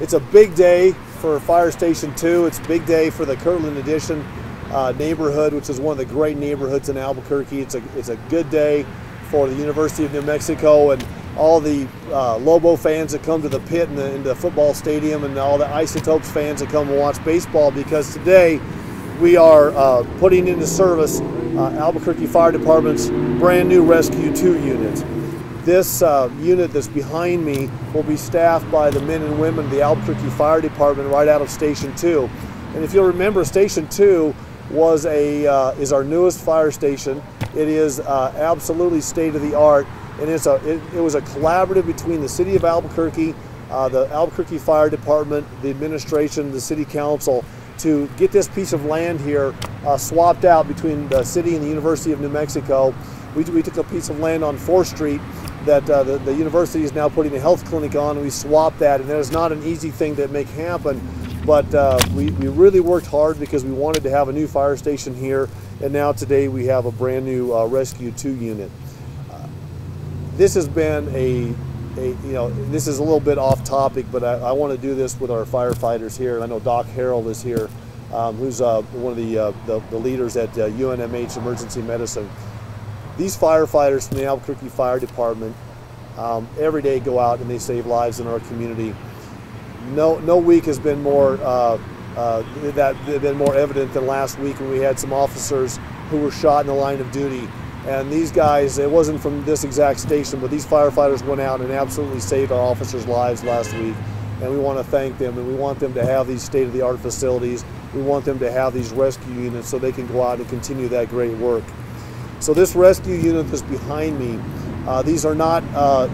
It's a big day for Fire Station 2. It's a big day for the Kirtland Addition neighborhood, which is one of the great neighborhoods in Albuquerque. It's a good day for the University of New Mexico and all the Lobo fans that come to the pit in the football stadium, and all the Isotopes fans that come and watch baseball, because today we are putting into service Albuquerque Fire Department's brand new Rescue 2 unit. This unit that's behind me will be staffed by the men and women of the Albuquerque Fire Department right out of Station 2. And if you'll remember, Station 2 was is our newest fire station. It is absolutely state-of-the-art, and it was a collaborative between the City of Albuquerque, the Albuquerque Fire Department, the administration, the City Council, to get this piece of land here swapped out between the city and the University of New Mexico. We took a piece of land on 4th Street that the university is now putting a health clinic on, and we swapped that, and that is not an easy thing to make happen, but we really worked hard because we wanted to have a new fire station here, and now today we have a brand new Rescue 2 unit. This has been this is a little bit off topic, but I want to do this with our firefighters here, and I know Doc Harrell is here, who's one of the leaders at UNMH Emergency Medicine. These firefighters from the Albuquerque Fire Department every day go out and they save lives in our community. No week has been more more evident than last week, when we had some officers who were shot in the line of duty. And these guys, it wasn't from this exact station, but these firefighters went out and absolutely saved our officers' lives last week. And we want to thank them, and we want them to have these state-of-the-art facilities. We want them to have these rescue units so they can go out and continue that great work. So this rescue unit that's behind me, these are not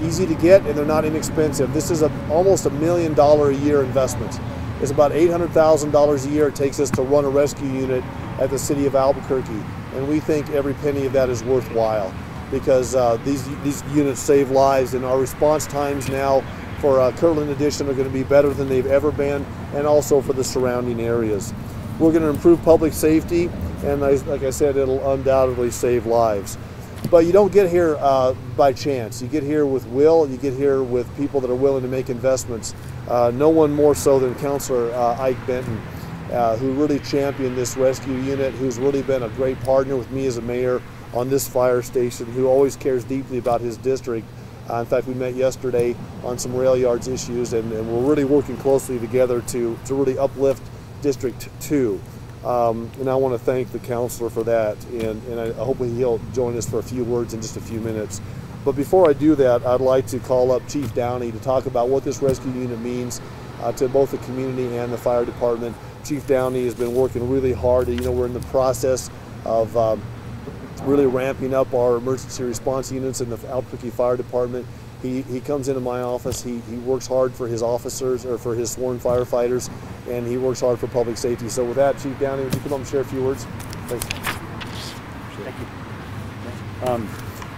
easy to get, and they're not inexpensive. This is almost $1 million a year investment. It's about $800,000 a year it takes us to run a rescue unit at the City of Albuquerque. And we think every penny of that is worthwhile, because these units save lives, and our response times now for Kirtland Addition are going to be better than they've ever been, and also for the surrounding areas. We're going to improve public safety, and like I said, it'll undoubtedly save lives. But you don't get here by chance. You get here with will. You get here with people that are willing to make investments. No one more so than Councilor Ike Benton, who really championed this rescue unit, who's really been a great partner with me as a mayor on this fire station, who always cares deeply about his district. In fact, we met yesterday on some rail yards issues, and we're really working closely together to really uplift District 2. And I want to thank the councilor for that, and I hope he'll join us for a few words in just a few minutes. But before I do that, I'd like to call up Chief Downey to talk about what this rescue unit means to both the community and the fire department. Chief Downey has been working really hard. We're in the process of really ramping up our emergency response units in the Albuquerque Fire Department. He comes into my office, he works hard for his officers, or for his sworn firefighters, and he works hard for public safety. So with that, Chief Downey, would you come up and share a few words? Thanks. Thank you.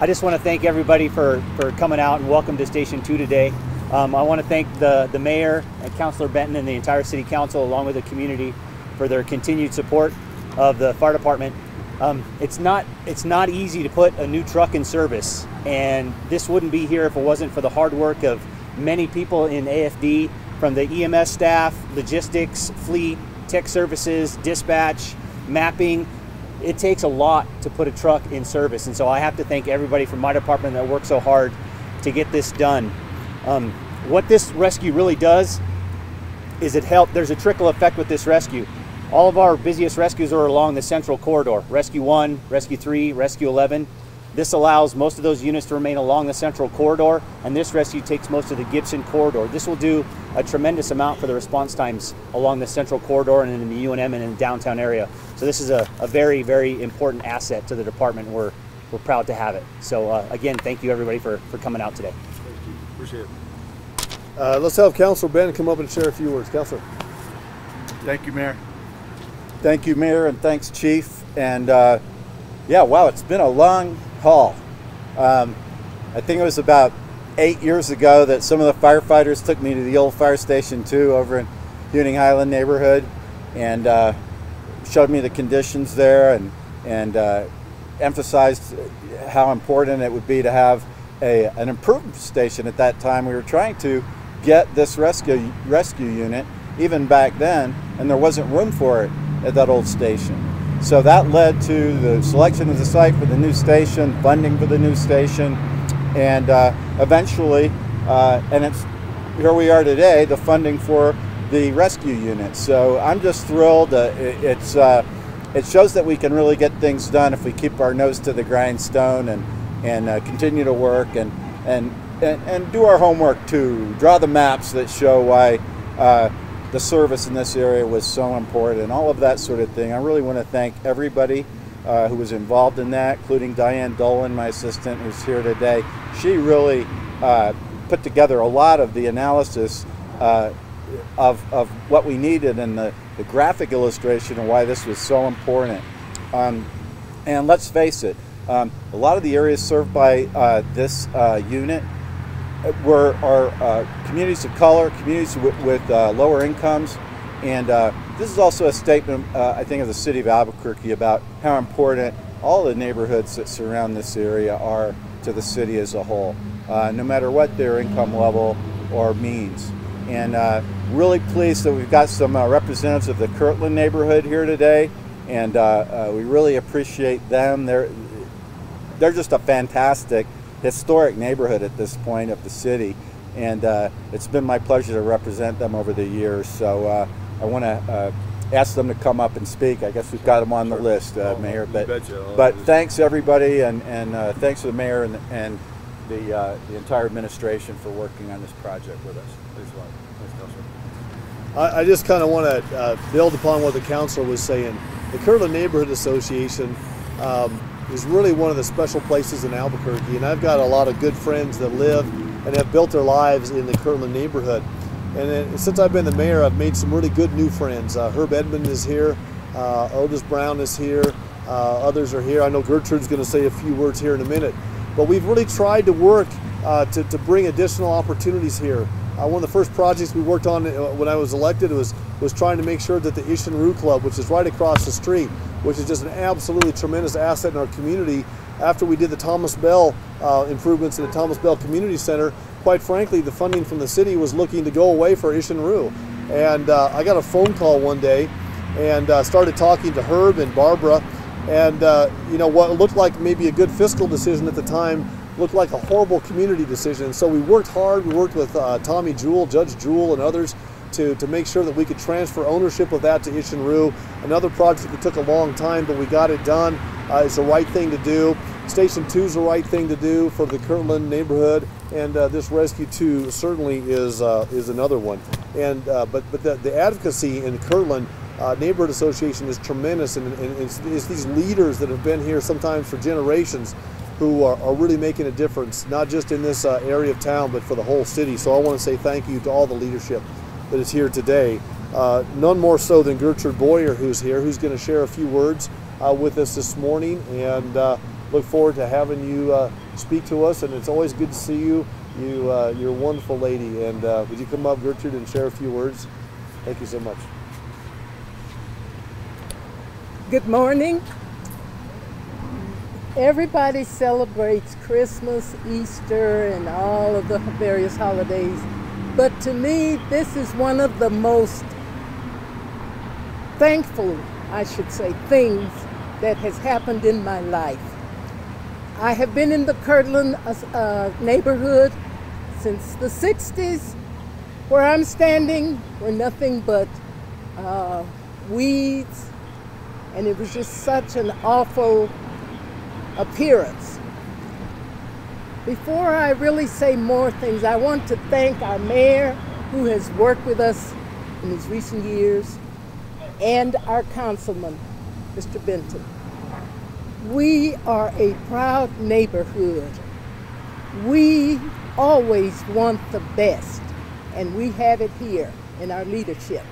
I just want to thank everybody for coming out, and welcome to Station 2 today. I want to thank the mayor and Councilor Benton and the entire City Council, along with the community, for their continued support of the fire department. It's not easy to put a new truck in service, and this wouldn't be here if it wasn't for the hard work of many people in AFD, from the EMS staff, logistics, fleet, tech services, dispatch, mapping. It takes a lot to put a truck in service, and so I have to thank everybody from my department that worked so hard to get this done. What this rescue really does is there's a trickle effect with this rescue. All of our busiest rescues are along the central corridor, Rescue 1, Rescue 3, Rescue 11. This allows most of those units to remain along the central corridor, and this rescue takes most of the Gibson corridor. This will do a tremendous amount for the response times along the central corridor and in the UNM and in the downtown area. So this is a very, very important asset to the department. We're proud to have it. So again, thank you everybody for coming out today. Thank you. Appreciate it. Let's have Councilor Ben come up and share a few words. Councilor. Thank you, Mayor. Thank you, Mayor, and thanks, Chief. And yeah, wow, it's been a long haul. I think it was about 8 years ago that some of the firefighters took me to the old Fire Station 2 over in Huning Highland neighborhood, and showed me the conditions there, and emphasized how important it would be to have an improved station. At that time, we were trying to get this rescue unit even back then, and there wasn't room for it at that old station. So that led to the selection of the site for the new station, funding for the new station, and eventually, here we are today, the funding for the rescue unit. So I'm just thrilled. It shows that we can really get things done if we keep our nose to the grindstone and continue to work and do our homework too. Draw the maps that show why the service in this area was so important, all of that sort of thing. I really want to thank everybody who was involved in that, including Diane Dolan, my assistant, who's here today. She really put together a lot of the analysis of what we needed and the graphic illustration of why this was so important. And let's face it, a lot of the areas served by this unit are communities of color, communities with lower incomes, and this is also a statement, I think, of the city of Albuquerque about how important all the neighborhoods that surround this area are to the city as a whole, no matter what their income level or means. And really pleased that we've got some representatives of the Kirtland neighborhood here today, and we really appreciate them. They're just a fantastic historic neighborhood at this point of the city, and it's been my pleasure to represent them over the years. So I want to ask them to come up and speak. I guess we've got them on the list, Mayor. But thanks everybody, and thanks to the mayor and the entire administration for working on this project with us. Thanks a lot. Thanks, Councilor. I just kind of want to build upon what the councilor was saying. The Kirtland Neighborhood Association is really one of the special places in Albuquerque, and I've got a lot of good friends that live and have built their lives in the Kirtland neighborhood. And then, since I've been the mayor, I've made some really good new friends. Herb Edmond is here, Otis Brown is here, others are here. I know Gertrude's going to say a few words here in a minute. But we've really tried to work to bring additional opportunities here. One of the first projects we worked on when I was elected was trying to make sure that the Ish and Rue Club, which is right across the street, which is just an absolutely tremendous asset in our community, after we did the Thomas Bell improvements in the Thomas Bell Community Center, quite frankly, the funding from the city was looking to go away for Ish and Rue. And I got a phone call one day and started talking to Herb and Barbara, and you know, what looked like maybe a good fiscal decision at the time looked like a horrible community decision. So we worked hard. We worked with Tommy Jewell, Judge Jewell, and others to make sure that we could transfer ownership of that to Ish and Rue. Another project that took a long time, but we got it done. It's the right thing to do. Station 2 is the right thing to do for the Kirtland neighborhood, and this Rescue 2 certainly is another one. And but the advocacy in Kirtland Neighborhood Association is tremendous, and it's these leaders that have been here sometimes for generations who are really making a difference, not just in this area of town, but for the whole city. So I want to say thank you to all the leadership that is here today. None more so than Gertrude Boyer, who's here, who's going to share a few words with us this morning, and look forward to having you speak to us. And it's always good to see you. You're a wonderful lady. And would you come up, Gertrude, and share a few words? Thank you so much. Good morning. Everybody celebrates Christmas, Easter, and all of the various holidays. But to me, this is one of the most thankful, I should say, things that has happened in my life. I have been in the Kirtland neighborhood since the 60s. Where I'm standing were nothing but weeds, and it was just such an awful appearance. Before I really say more things, I want to thank our mayor, who has worked with us in these recent years, and our councilman, Mr. Benton. We are a proud neighborhood. We always want the best, and we have it here in our leadership.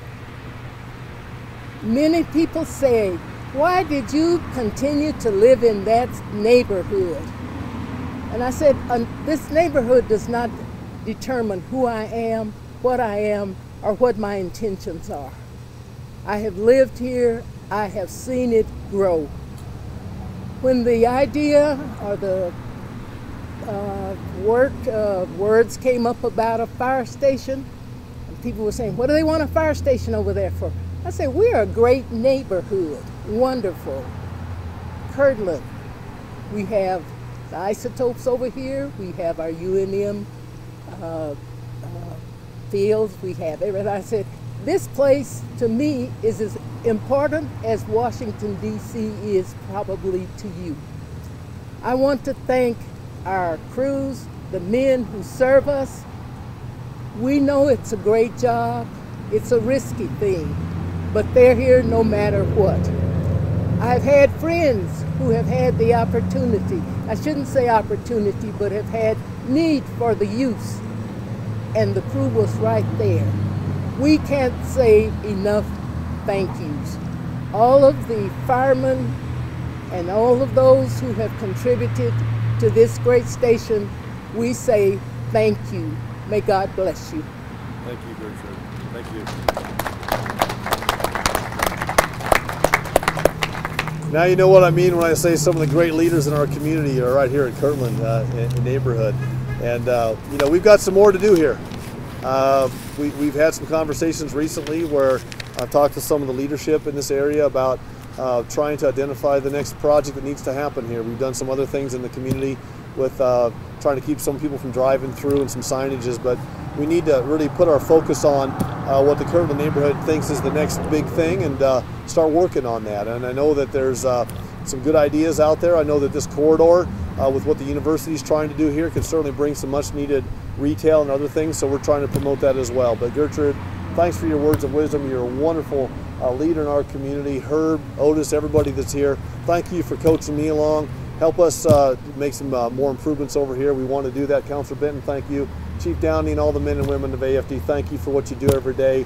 Many people say, why did you continue to live in that neighborhood? And I said, this neighborhood does not determine who I am, or what my intentions are. I have lived here, I have seen it grow. When the idea or the words came up about a fire station, people were saying, what do they want a fire station over there for? I said, we're a great neighborhood, wonderful. Kirtland, we have the isotopes over here, we have our UNM fields, we have everything. I said, this place to me is as important as Washington, D.C. is probably to you. I want to thank our crews, the men who serve us. We know it's a great job, it's a risky thing, but they're here no matter what. I've had friends who have had the opportunity, I shouldn't say opportunity, but have had need for the use, and the crew was right there. We can't say enough thank yous. All of the firemen and all of those who have contributed to this great station, we say thank you. May God bless you. Thank you, Gertrude. Thank you. Now you know what I mean when I say some of the great leaders in our community are right here at Kirtland neighborhood. And you know, we've got some more to do here. We've had some conversations recently where I've talked to some of the leadership in this area about trying to identify the next project that needs to happen here. We've done some other things in the community with trying to keep some people from driving through and some signages, but we need to really put our focus on what the Kirtland neighborhood thinks is the next big thing and start working on that. And I know that there's some good ideas out there. I know that this corridor with what the university is trying to do here could certainly bring some much needed retail and other things, so we're trying to promote that as well. But Gertrude, thanks for your words of wisdom. You're a wonderful leader in our community. Herb, Otis, everybody that's here, thank you for coaching me along. Help us make some more improvements over here. We want to do that. Councilor Benton, thank you. Chief Downey and all the men and women of AFD, thank you for what you do every day.